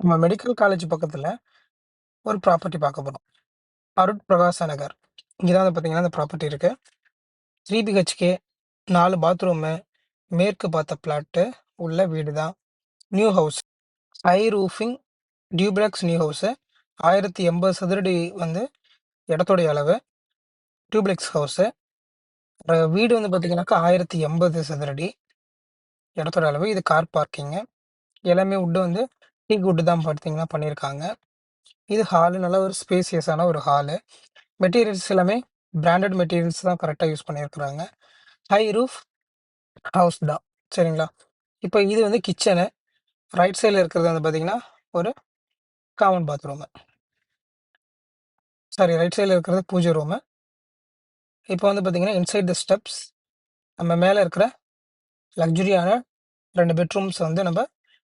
நம்ம medical college பக்கத்துல ஒரு ப்ராப்பர்ட்டி பார்க்க போறோம். அருட் பிரகாசா நகர். இங்க தான் வந்து பார்த்தீங்கன்னா, இந்த ப்ராப்பர்ட்டி இருக்கு. 3 பிஹெச்கே, 4 பாத்ரூமு, மேற்கு பார்த்த பிளாட்டு உள்ள வீடு தான். New house. High roofing duplex new house. 1080 சதுரடி வந்து இடத்துடைய அளவு. Duplex house. வீடு வந்து பார்த்தீங்கன்னாக்கா 1080 சதுரடி இடத்தோட அளவு. இது கார் பார்க்கிங்கு. எல்லாமே வுட்டு வந்து டீக் வுட் தான் பார்த்தீங்கன்னா பண்ணியிருக்காங்க. இது ஹாலு. நல்ல ஒரு ஸ்பேசியஸான ஒரு ஹாலு. மெட்டீரியல்ஸ் எல்லாமே பிராண்டட் மெட்டீரியல்ஸ் தான் கரெக்ட்டா யூஸ் பண்ணியிருக்கிறாங்க. ஹை ரூஃப் ஹவுஸ் தான். சரிங்களா? இப்போ இது வந்து கிச்சனு. ரைட் சைட்ல இருக்கிறது வந்து பார்த்தீங்கன்னா, ஒரு காமன் பாத்ரூமு. சாரி, ரைட் சைட்ல இருக்கிறது பூஜை ரூமு. இப்போ வந்து பார்த்தீங்கன்னா, இன்சைட் த ஸ்டெப்ஸ் நம்ம மேல இருக்கிற லக்ஸூரியான 2 பெட்ரூம்ஸ் வந்து நம்ம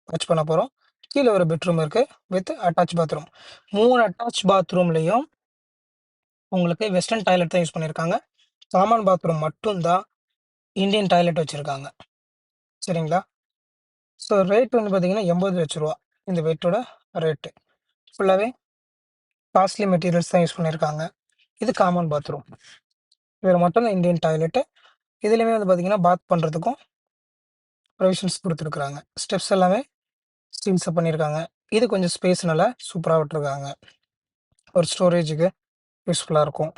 வாட்ச் பண்ண போறோம். கீழ ஒரு பெட்ரூம் இருக்கு. With attach bathroom. 3 அட்டாச் பாத்ரூம்லயும் உங்களுக்கு வெஸ்டர்ன் டாய்லெட் தான் யூஸ் பண்ணியிருக்காங்க. காமன் பாத்ரூம் மட்டும் தான் இந்தியன் டாய்லெட் வச்சிருக்காங்க. சரிங்களா? ஸோ ரேட் வந்து பார்த்தீங்கன்னா, ரூ. 80,00,000 இந்த வீட்டோட ரேட்டு. ஃபுல்லாவே காஸ்ட்லி மெட்டீரியல்ஸ் தான் யூஸ் பண்ணியிருக்காங்க. இது காமன் பாத்ரூம். இதில மட்டும் தான் இந்தியன் டாய்லெட்டு. இதுலயுமே வந்து பார்த்தீங்கன்னா, பாத் பண்றதுக்கும் ப்ரொவிஷன்ஸ் குடுத்துருக்காங்க. ஸ்டெப்ஸ் எல்லாமே ஸ்டீல்ஸ்ல பண்ணியிருக்காங்க. இது கொஞ்சம் ஸ்பேஸ் நல்லா சூப்பரா விட்டுருக்காங்க. ஒரு ஸ்டோரேஜுக்கு யூஸ்ஃபுல்லா இருக்கும்.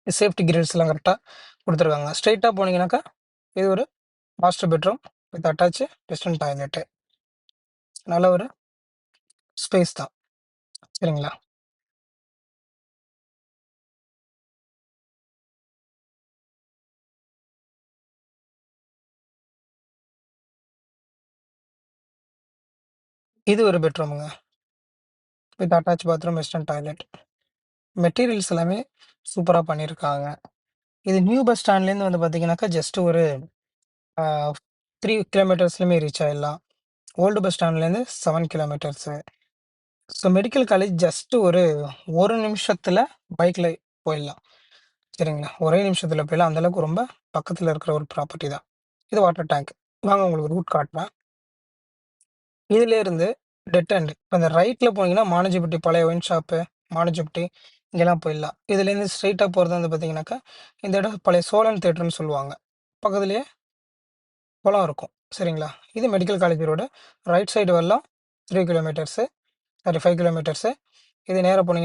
சேஃப்டி கிரில்ஸ்லாம் கரெக்ட்டா குடுத்துருக்காங்க. ஸ்ட்ரெயிட்டா போனீங்கன்னாக்கா, இது ஒரு master bedroom with attach western toilet. நல்ல ஒரு ஸ்பேஸ் தான். சரிங்களா? இது ஒரு பெட்ரூமுங்க. With attach bathroom, western toilet. Materials எல்லாமே சூப்பரா பண்ணியிருக்காங்க. இது நியூ பஸ் ஸ்டாண்ட்லேருந்து வந்து பார்த்தீங்கன்னாக்கா, ஜஸ்ட் ஒரு ஆ 3 கிலோமீட்டர்ஸ்லயுமே ரீச் ஆயிடலாம். ஓல்டு பஸ் ஸ்டாண்ட்லேருந்து 7 kilometres. So medical college just ஒரு 1 நிமிஷத்துல பைக்ல போயிடலாம். சரிங்களா? ஒரே நிமிஷத்துல போயிடலாம். அந்த அளவுக்கு ரொம்ப பக்கத்துல இருக்கிற ஒரு ப்ராப்பர்ட்டி தான். இது வாட்டர் டேங்க். வாங்க உங்களுக்கு ரூட் காட்டுறேன். இதிலேருந்து டெட் எண்ட். இப்ப இந்த ரைட்ல போனீங்கன்னா, மானஜிபட்டி பழைய ஒயின் ஷாப்பு, மானஜிபட்டி இங்கெல்லாம் போயிடலாம். இதுலேருந்து ஸ்ட்ரெயிட்டா போறது வந்து பார்த்தீங்கன்னாக்கா, இந்த இடம் பழைய சோழன் தியேட்டர்ன்னு சொல்லுவாங்க. பக்கத்திலேயே குளம் இருக்கும். சரிங்களா? இது medical college road. Right side வரலாம் 3 கிலோமீட்டர்ஸு, சாரி 5 கிலோமீட்டர்ஸு. இது நேரா போனீங்க